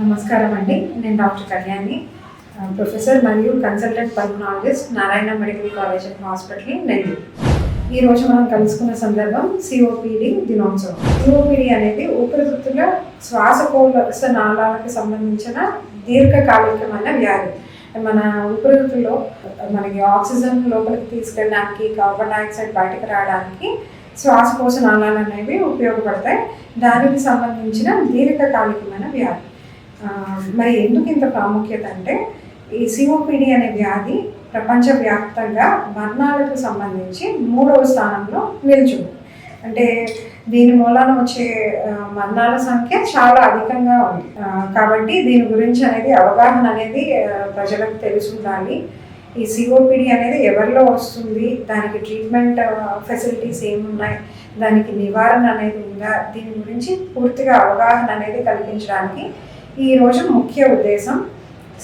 నమస్కారం అండి. నేను డాక్టర్ కళ్యాణి, ప్రొఫెసర్ మరియు consultant pulmonologist, Narayana medical college and hospital, Nellore. ఈరోజు మనం కలుసుకున్న సందర్భం సిఓపిడి దినోత్సవం. సిఓపిడి అనేది ఊపిరితిత్తుల శ్వాసకోశ నాళాలకు సంబంధించిన దీర్ఘకాలికమైన వ్యాధి. మన ఊపిరితిత్తుల్లో మనకి ఆక్సిజన్ లోపలికి తీసుకెళ్ళడానికి, కార్బన్ డైఆక్సైడ్ బయటకు రావడానికి శ్వాసకోశ నాళాలు అనేవి ఉపయోగపడతాయి. దానికి సంబంధించిన దీర్ఘకాలికమైన వ్యాధి. మరి ఎందుకు ఇంత ప్రాముఖ్యత అంటే, ఈ సిఓపిడి అనే వ్యాధి ప్రపంచవ్యాప్తంగా మరణాలకు సంబంధించి 3వ స్థానంలో నిల్చుంది. అంటే దీని మూలాన వచ్చే మరణాల సంఖ్య చాలా అధికంగా ఉంది. కాబట్టి దీని గురించి అనేది అవగాహన అనేది ప్రజలకు తెలిసి ఉండాలి. ఈ సిఓపిడి అనేది ఎవరిలో వస్తుంది, దానికి ట్రీట్మెంట్ ఫెసిలిటీస్ ఏమున్నాయి, దానికి నివారణ అనేది ఉందా, దీని గురించి పూర్తిగా అవగాహన అనేది కల్పించడానికి ఈరోజు ముఖ్య ఉద్దేశం.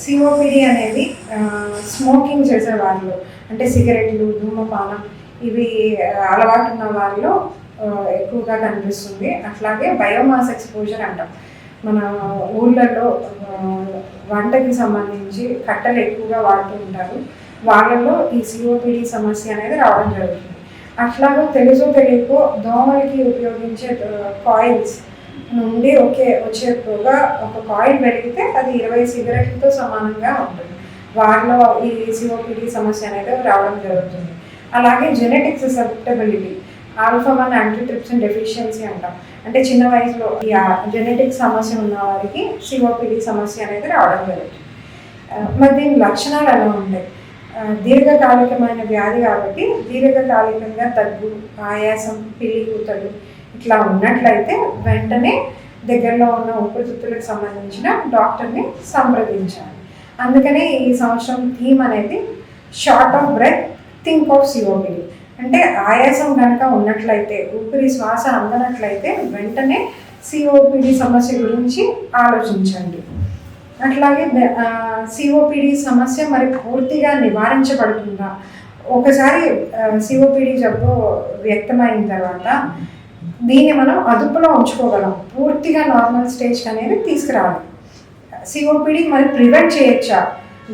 సిఓపిడి అనేది స్మోకింగ్ చేసే వాళ్ళు, అంటే సిగరెట్లు, ధూమపానం ఇవి అలవాటు ఉన్న వారిలో ఎక్కువగా కనిపిస్తుంది. అట్లాగే బయోమాస్ ఎక్స్పోజర్ అంటాం. మన ఊళ్ళల్లో వంటకి సంబంధించి కట్టెలు ఎక్కువగా వాడుతూ ఉంటారు. వాళ్ళలో ఈ సిఓపిడి సమస్య అనేది రావడం జరుగుతుంది. అట్లాగే తెలుసో తెలియకో దోమలకి ఉపయోగించే కాయిల్స్ నుండి వచ్చే పొగ, ఒక కాయిల్ పెరిగితే అది 20 సిగరెట్లతో సమానంగా ఉంటుంది. వారిలో ఈ సిఓపిడి సమస్య అనేది రావడం జరుగుతుంది. అలాగే జెనెటిక్ ససెప్టబిలిటీ, ఆల్ఫా-1 యాంటీట్రిప్సిన్ డెఫిషియన్సీ అంటాం. అంటే చిన్న వయసులో ఈ జెనెటిక్ సమస్య ఉన్న వారికి సిఓపిడి సమస్య అనేది రావడం జరుగుతుంది. మరి దీని లక్షణాలు ఎలా ఉంటాయి? దీర్ఘకాలికమైన వ్యాధి కాబట్టి దీర్ఘకాలికంగా దగ్గు, ఆయాసం, పిల్లి కూతలు ఇట్లా ఉన్నట్లయితే వెంటనే దగ్గరలో ఉన్న ఊపిరితిత్తులకు సంబంధించిన డాక్టర్ని సంప్రదించాలి. అందుకనే ఈ సంవత్సరం థీమ్ అనేది short of breath, think of COPD. అంటే ఆయాసం కనుక ఉన్నట్లయితే, ఊపిరి శ్వాస అందనట్లయితే వెంటనే సిఓపిడి సమస్య గురించి ఆలోచించండి. అట్లాగే సిఓపిడి సమస్య మరి పూర్తిగా నివారించబడుతుందా? ఒకసారి సిఓపిడి జబ్బు వ్యక్తమైన తర్వాత దీన్ని మనం అదుపులో ఉంచుకోగలం. పూర్తిగా నార్మల్ స్టేజ్ అనేది తీసుకురావాలి. సిఓపిడి మరి ప్రివెంట్ చేయొచ్చా?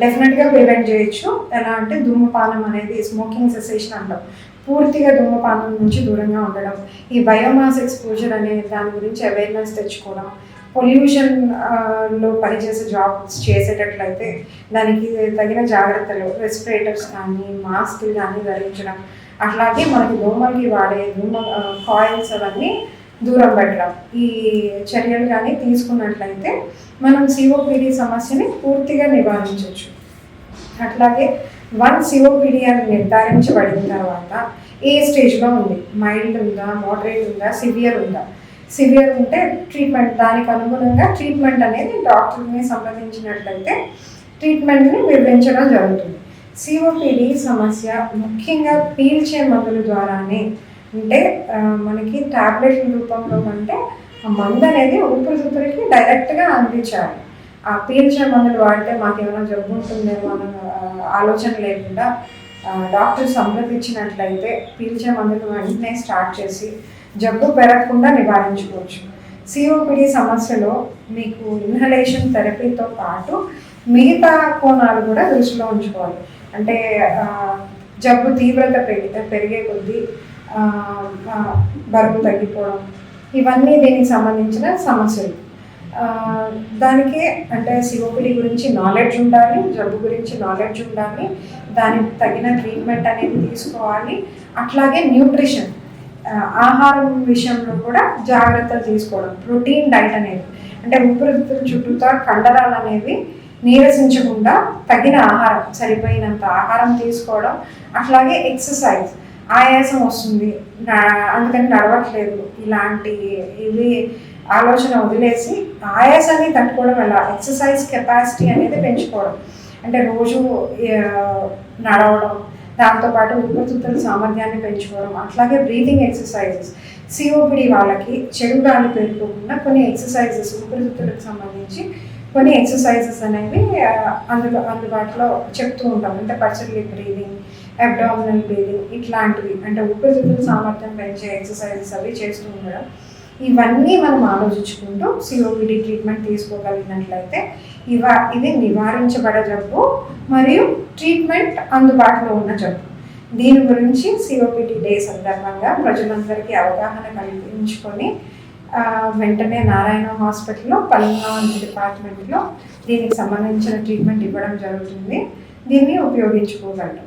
డెఫినెట్గా ప్రివెంట్ చేయొచ్చు. ఎలా అంటే ధూమపానం అనేది, స్మోకింగ్ సెసేషన్ అంటాం. పూర్తిగా ధూమపానం నుంచి దూరంగా ఉండడం, ఈ బయోమాస్ ఎక్స్పోజర్ అనే దాని గురించి అవేర్నెస్ తెచ్చుకోవడం, పొల్యూషన్లో పనిచేసే జాబ్స్ చేసేటట్లయితే దానికి తగిన జాగ్రత్తలు, రెస్పిరేటర్స్ కానీ, మాస్కులు కానీ ధరించడం, అట్లాగే మనకి దోమలకి వాడే కాయిల్స్ అవన్నీ దూరం పెట్టడం, ఈ చర్యలు కానీ తీసుకున్నట్లయితే మనం సిఓపిడి సమస్యని పూర్తిగా నివారించవచ్చు. అట్లాగే సిఓపిడి అని నిర్ధారించబడిన తర్వాత ఏ స్టేజ్లో ఉంది, మైల్డ్ ఉందా, మోడరేట్ ఉందా, సివియర్ ఉందా? సివియర్ ఉంటే ట్రీట్మెంట్, దానికి అనుగుణంగా ట్రీట్మెంట్ అనేది డాక్టర్ని సంప్రదించినట్లయితే ట్రీట్మెంట్ని వివరించడం జరుగుతుంది. సిఓపిడి సమస్య ముఖ్యంగా పీల్చే మందుల ద్వారానే, అంటే మనకి ట్యాబ్లెట్ల రూపంలో అంటే ఆ మందు అనేది ఊపిరితిత్తులకి డైరెక్ట్గా అందించాలి. ఆ పీల్చే మందులు వాడితే మాకు ఏమైనా జబ్బు ఉంటుందేమో అన్న ఆలోచన లేకుండా డాక్టర్ సంప్రదించినట్లయితే పీల్చే మందులు వెంటనే స్టార్ట్ చేసి జబ్బు పెరగకుండా నివారించుకోవచ్చు. సిఓపిడి సమస్యలో మీకు ఇన్హలేషన్ థెరపీతో పాటు మిగతా కోణాలు కూడా దృష్టిలో ఉంచుకోవాలి. అంటే జబ్బు తీవ్రత పెరిగే కొద్దీ బరువు తగ్గిపోవడం, ఇవన్నీ దీనికి సంబంధించిన సమస్యలు. దానికి అంటే సిఓపిడి గురించి నాలెడ్జ్ ఉండాలి, జబ్బు గురించి నాలెడ్జ్ ఉండాలి, దానికి తగిన ట్రీట్మెంట్ అనేది తీసుకోవాలి. అట్లాగే న్యూట్రిషన్, ఆహారం విషయంలో కూడా జాగ్రత్తలు తీసుకోవడం. ప్రోటీన్ డైట్ అనేది, అంటే ఊపిరితిత్తుల చుట్టూతా కండరాలు అనేవి నీరసించకుండా తగిన ఆహారం, సరిపోయినంత ఆహారం తీసుకోవడం. అట్లాగే ఎక్సర్సైజ్, ఆయాసం వస్తుంది అందుకని నడవట్లేదు, ఇవి ఆలోచన వదిలేసి ఆయాసాన్ని తట్టుకోవడం ఎలా, ఎక్సర్సైజ్ కెపాసిటీ అనేది పెంచుకోవడం. అంటే రోజు నడవడం, దాంతోపాటు ఊపిరితిత్తుల సామర్థ్యాన్ని పెంచుకోవడం. అట్లాగే బ్రీతింగ్ ఎక్సర్సైజెస్, సిఓపిడి వాళ్ళకి చెడు గాలి పెరుగుకోకుండా కొన్ని ఎక్సర్సైజెస్, ఊపిరితిత్తులకు సంబంధించి కొన్ని ఎక్సర్సైజెస్ అనేవి అందుబాటులో చెప్తూ ఉంటాం. అంటే పర్సనల్ బ్రీదింగ్, అబ్డామినల్ బ్రీదింగ్ ఇట్లాంటివి, అంటే ఊపిరితిత్తుల సామర్థ్యం పెంచే ఎక్సర్సైజెస్ అవి చేస్తూ ఉండడం. ఇవన్నీ మనం ఆలోచించుకుంటూ సిఓపిడి ట్రీట్మెంట్ తీసుకోగలిగినట్లయితే ఇది నివారించబడే జబ్బు మరియు ట్రీట్మెంట్ అందుబాటులో ఉన్న జబ్బు. దీని గురించి సిఓపిడి డే సందర్భంగా ప్రజలందరికీ అవగాహన కల్పించుకొని వెంటనే నారాయణ హాస్పిటల్లో పల్మనాలజీ డిపార్ట్మెంట్లో దీనికి సంబంధించిన ట్రీట్మెంట్ ఇవ్వడం జరుగుతుంది. దీన్ని ఉపయోగించుకోగలరు.